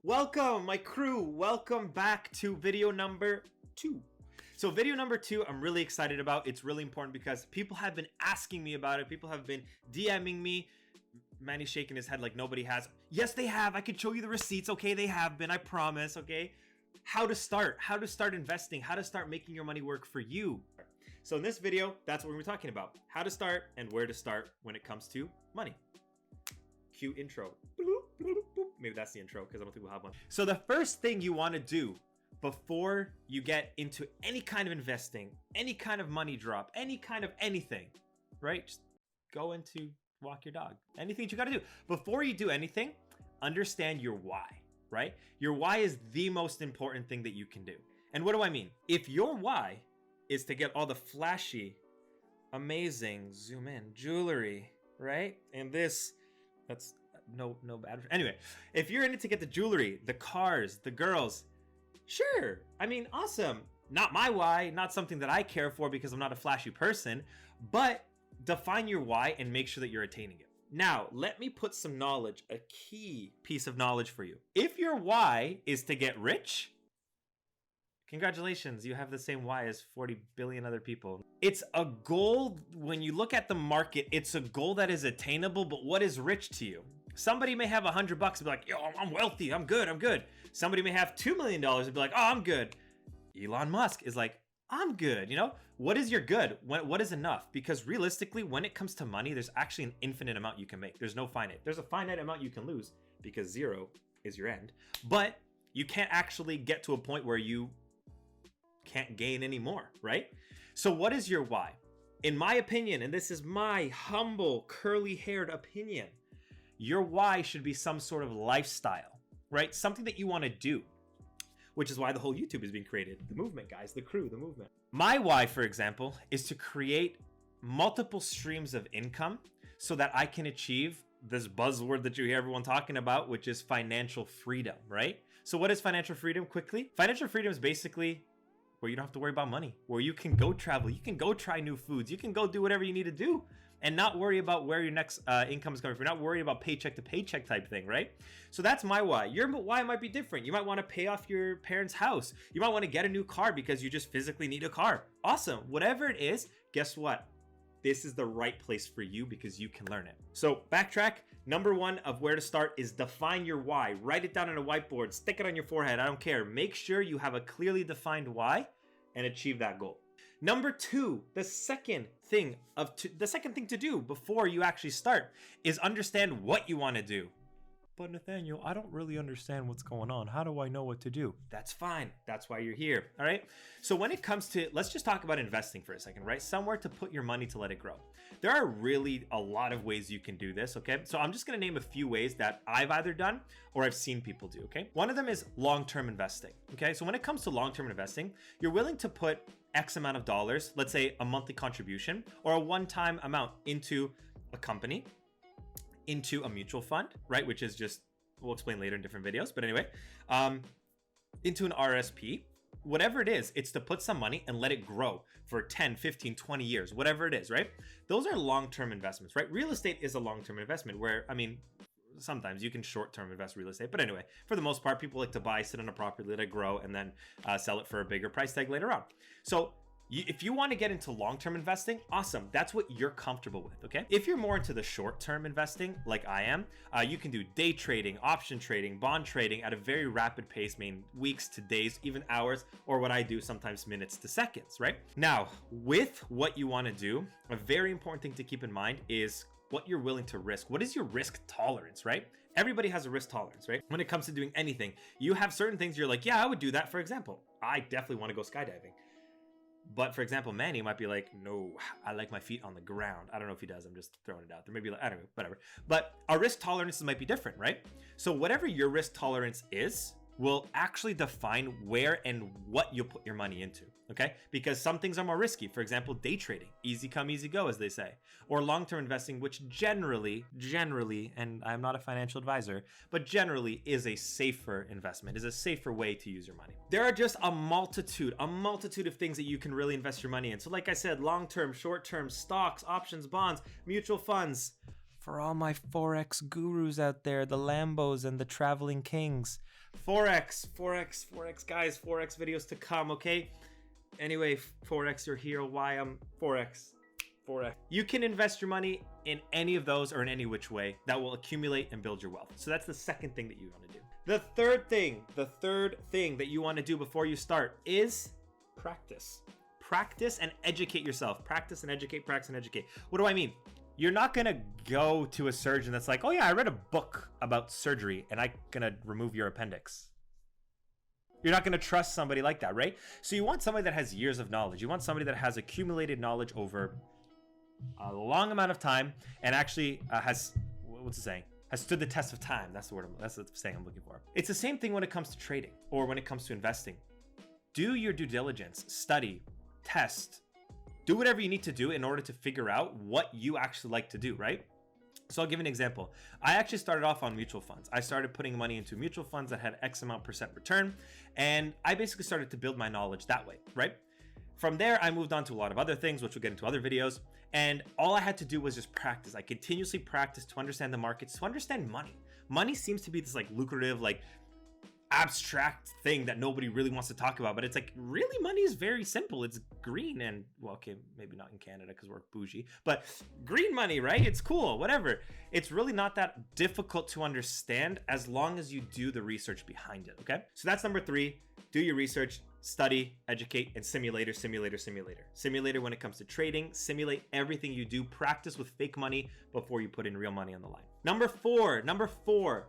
Welcome, my crew. Welcome back to video number 2. So video number 2, I'm really excited about. It's really important because people have been asking me about it. People have been DMing me. Manny's shaking his head like nobody has. Yes, they have. I could show you the receipts. Okay, they have been. I promise. Okay. How to start investing, how to start making your money work for you. So in this video, that's what we're talking about. How to start and where to start when it comes to money. Cue intro. Maybe that's the intro because I don't think we'll have one. So the first thing you want to do before you get into any kind of investing, any kind of money drop, any kind of anything, right? Just go into walk your dog. Anything that you got to do. Before you do anything, understand your why, right? Your why is the most important thing that you can do. And what do I mean? If your why is to get all the flashy, amazing, zoom in, jewelry, right? And that's no bad. Anyway, if you're in it to get the jewelry, the cars, the girls, sure. I mean, awesome. Not my why, not something that I care for because I'm not a flashy person, but define your why and make sure that you're attaining it. Now, let me put some knowledge, a key piece of knowledge for you. If your why is to get rich, congratulations, you have the same why as 40 billion other people. It's a goal, when you look at the market, it's a goal that is attainable, but what is rich to you? Somebody may have $100 and be like, yo, I'm wealthy, I'm good. Somebody may have $2 million and be like, oh, I'm good. Elon Musk is like, I'm good, you know? What is your good? What is enough? Because realistically, when it comes to money, there's actually an infinite amount you can make. There's no finite. There's a finite amount you can lose because 0 is your end. But you can't actually get to a point where you can't gain any more, right? So what is your why? In my opinion, and this is my humble, curly-haired opinion, your why should be some sort of lifestyle, right? Something that you want to do. Which is why the whole YouTube is being created. The movement, guys, the crew, the movement. My why, for example, is to create multiple streams of income so that I can achieve this buzzword that you hear everyone talking about, which is financial freedom, right? So what is financial freedom quickly? Financial freedom is basically where you don't have to worry about money, where you can go travel, you can go try new foods, you can go do whatever you need to do and not worry about where your next income is coming from. You're not worried about paycheck to paycheck type thing, right? So that's my why. Your why might be different. You might want to pay off your parents' house. You might want to get a new car because you just physically need a car. Awesome. Whatever it is, guess what? This is the right place for you because you can learn it. So backtrack. Number 1 of where to start is define your why. Write it down on a whiteboard. Stick it on your forehead. I don't care. Make sure you have a clearly defined why and achieve that goal. Number 2, the second thing to do before you actually start is understand what you want to do. But Nathaniel, I don't really understand what's going on. How do I know what to do? That's fine. That's why you're here. All right. So when it comes to, let's just talk about investing for a second, right? Somewhere to put your money to let it grow. There are really a lot of ways you can do this. Okay. So I'm just going to name a few ways that I've either done or I've seen people do. Okay. One of them is long-term investing. Okay. So when it comes to long-term investing, you're willing to put X amount of dollars, let's say a monthly contribution or a one-time amount into a company, into a mutual fund, right? Which is just, we'll explain later in different videos. But anyway, into an RSP, whatever it is, it's to put some money and let it grow for 10, 15, 20 years, whatever it is, right? Those are long-term investments, right? Real estate is a long-term investment where, I mean, sometimes you can short-term invest real estate, but anyway, for the most part, people like to buy, sit on a property, let it grow, and then sell it for a bigger price tag later on. So if you want to get into long-term investing, awesome. That's what you're comfortable with, okay? If you're more into the short-term investing, like I am, you can do day trading, option trading, bond trading at a very rapid pace, meaning weeks to days, even hours, or what I do, sometimes minutes to seconds, right? Now, with what you want to do, a very important thing to keep in mind is what you're willing to risk. What is your risk tolerance, right? Everybody has a risk tolerance, right? When it comes to doing anything, you have certain things you're like, yeah, I would do that. For example, I definitely want to go skydiving. But for example, Manny might be like, no, I like my feet on the ground. I don't know if he does. I'm just throwing it out there. Maybe like, I don't know, whatever. But our risk tolerances might be different, right? So whatever your risk tolerance is will actually define where and what you put your money into, okay? Because some things are more risky. For example, day trading, easy come, easy go, as they say. Or long-term investing, which generally, and I'm not a financial advisor, but generally is a safer investment, is a safer way to use your money. There are just a multitude of things that you can really invest your money in. So like I said, long-term, short-term, stocks, options, bonds, mutual funds, For all my Forex gurus out there, the Lambos and the traveling kings. Forex, guys, Forex videos to come, okay? Anyway, Forex, your hero, why I'm Forex. You can invest your money in any of those or in any which way that will accumulate and build your wealth. So that's the second thing that you want to do. The third thing that you want to do before you start is practice. Practice and educate yourself. Practice and educate. What do I mean? You're not going to go to a surgeon that's like, oh yeah, I read a book about surgery and I'm going to remove your appendix. You're not going to trust somebody like that, right? So you want somebody that has years of knowledge. You want somebody that has accumulated knowledge over a long amount of time and actually has, what's the saying? Has stood the test of time. That's the saying I'm looking for. It's the same thing when it comes to trading or when it comes to investing. Do your due diligence, study, test, do whatever you need to do in order to figure out what you actually like to do, right? So I'll give an example. I actually started off on mutual funds. I started putting money into mutual funds that had X amount % return. And I basically started to build my knowledge that way, right? From there, I moved on to a lot of other things, which we'll get into other videos. And all I had to do was just practice. I continuously practiced to understand the markets, to understand money. Money seems to be this like lucrative, like abstract thing that nobody really wants to talk about, but it's like really money is very simple. It's green and well, okay, maybe not in Canada because we're bougie, but green money, right? It's cool, whatever. It's really not that difficult to understand as long as you do the research behind it, okay? So that's number 3. Do your research, study, educate, and simulator. Simulator when it comes to trading. Simulate everything you do. Practice with fake money before you put in real money on the line. Number four.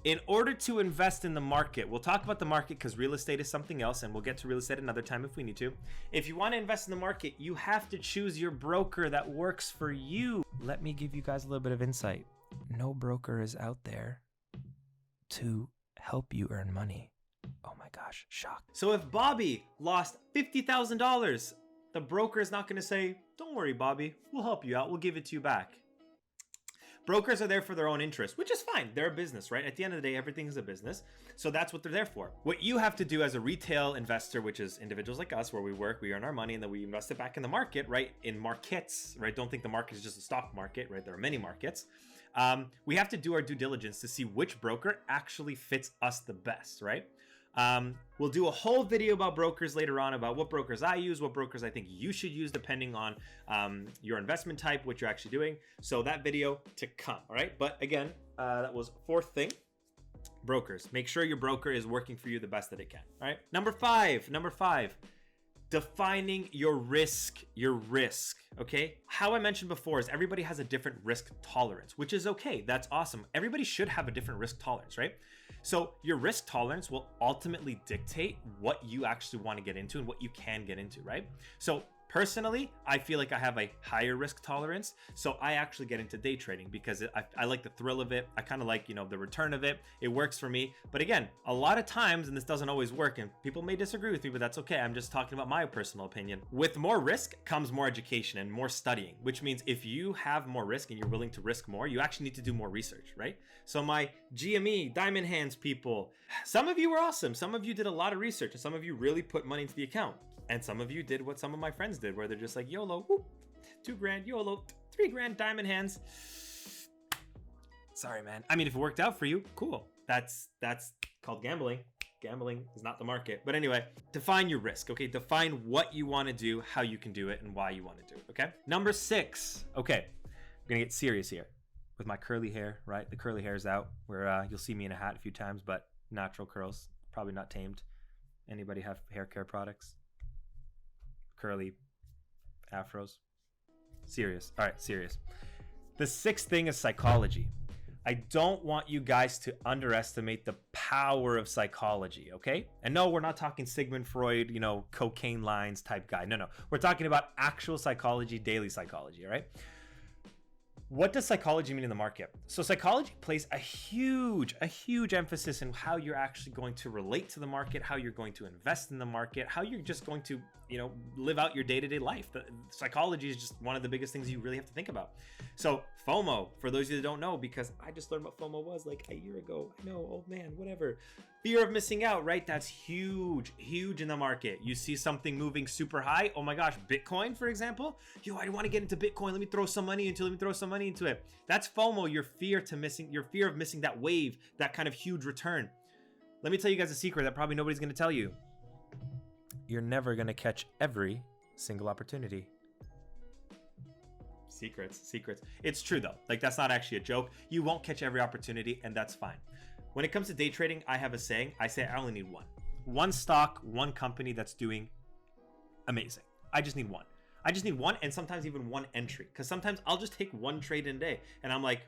In order to invest in the market, we'll talk about the market because real estate is something else, and we'll get to real estate another time if we need to. If you want to invest in the market, you have to choose your broker that works for you. Let me give you guys a little bit of insight. No broker is out there to help you earn money. Oh my gosh, shock. So if Bobby lost $50,000, the broker is not going to say, don't worry, Bobby, we'll help you out. We'll give it to you back. Brokers are there for their own interest, which is fine. They're a business, right? At the end of the day, everything is a business. So that's what they're there for. What you have to do as a retail investor, which is individuals like us, where we work, we earn our money, and then we invest it back in the market, right? In markets, right? Don't think the market is just a stock market, right? There are many markets. We have to do our due diligence to see which broker actually fits us the best, right? We'll do a whole video about brokers later on, about what brokers I use, what brokers I think you should use depending on your investment type, what you're actually doing. So that video to come, all right? But again, that was 4th thing, brokers. Make sure your broker is working for you the best that it can, all right? Number five, defining your risk, okay? How I mentioned before is everybody has a different risk tolerance, which is okay. That's awesome. Everybody should have a different risk tolerance, right? So your risk tolerance will ultimately dictate what you actually want to get into and what you can get into, right? So personally, I feel like I have a higher risk tolerance. So I actually get into day trading because I like the thrill of it. I kind of like, the return of it. It works for me. But again, a lot of times, and this doesn't always work, and people may disagree with me, but that's okay. I'm just talking about my personal opinion. With more risk comes more education and more studying, which means if you have more risk and you're willing to risk more, you actually need to do more research, right? So my GME, Diamond Hands people, some of you were awesome. Some of you did a lot of research and some of you really put money into the account. And some of you did what some of my friends did, where they're just like, YOLO, whoop, $2,000, YOLO, $3,000, Diamond Hands. Sorry, man. I mean, if it worked out for you, cool. That's called gambling. Gambling is not the market. But anyway, define your risk, okay? Define what you want to do, how you can do it, and why you want to do it, okay? Number 6. Okay, I'm going to get serious here with my curly hair, right? The curly hair is out, where you'll see me in a hat a few times, but natural curls, probably not tamed. Anybody have hair care products? Curly afros? Serious. All right, serious. The 6th thing is psychology. I don't want you guys to underestimate the power of psychology, okay? And no, we're not talking Sigmund Freud, cocaine lines type guy. No. We're talking about actual psychology, daily psychology, all right? What does psychology mean in the market? So psychology plays a huge emphasis in how you're actually going to relate to the market, how you're going to invest in the market, how you're just going to, live out your day-to-day life. Psychology is just one of the biggest things you really have to think about. So FOMO, for those of you that don't know, because I just learned what FOMO was like a year ago. I know, old man, whatever. Fear of missing out, right? That's huge, huge in the market. You see something moving super high. Oh my gosh, Bitcoin, for example. Yo, I want to get into Bitcoin. Let me throw some money into it. That's FOMO, your fear of missing that wave, that kind of huge return. Let me tell you guys a secret that probably nobody's going to tell you. You're never going to catch every single opportunity. Secrets. It's true though. Like, that's not actually a joke. You won't catch every opportunity, and that's fine. When it comes to day trading, I have a saying. I say I only need one stock, one company that's doing amazing. I just need one. And sometimes even one entry, because sometimes I'll just take one trade in a day and I'm like,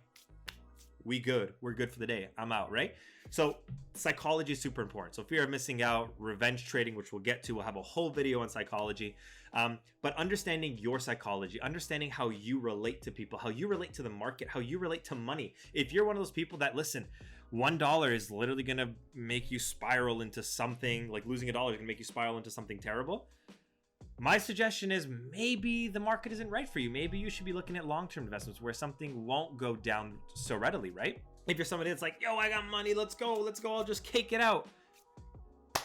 we're good for the day, I'm out, right? So psychology is super important. So fear of missing out, revenge trading, which we'll get to, we'll have a whole video on psychology. But understanding your psychology, understanding how you relate to people, how you relate to the market, how you relate to money. If you're one of those people that, listen, $1 is literally going to make you spiral into something, like losing $1 is going to make you spiral into something terrible. My suggestion is maybe the market isn't right for you. Maybe you should be looking at long-term investments where something won't go down so readily, right? If you're somebody that's like, yo, I got money, let's go, I'll just cake it out.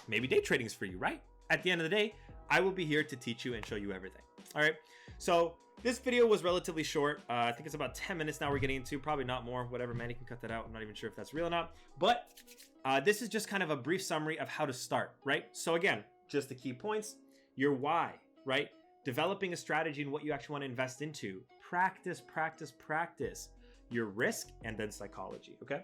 Maybe day trading is for you, right? At the end of the day, I will be here to teach you and show you everything. All right. So this video was relatively short. I think it's about 10 minutes now we're getting into, probably not more, whatever. Manny can cut that out. I'm not even sure if that's real or not, but this is just kind of a brief summary of how to start, right? So again, just the key points, your why, right? Developing a strategy and what you actually want to invest into. Practice, your risk, and then psychology, okay?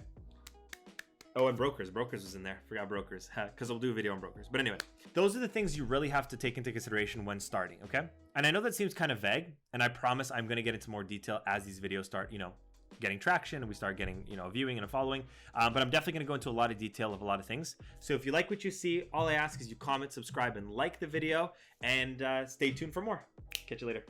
Oh, and brokers was in there. Forgot brokers, because I'll do a video on brokers. But anyway, those are the things you really have to take into consideration when starting, okay? And I know that seems kind of vague, and I promise I'm going to get into more detail as these videos start, getting traction and we start getting, a viewing and a following. But I'm definitely going to go into a lot of detail of a lot of things. So if you like what you see, all I ask is you comment, subscribe, and like the video, and stay tuned for more. Catch you later.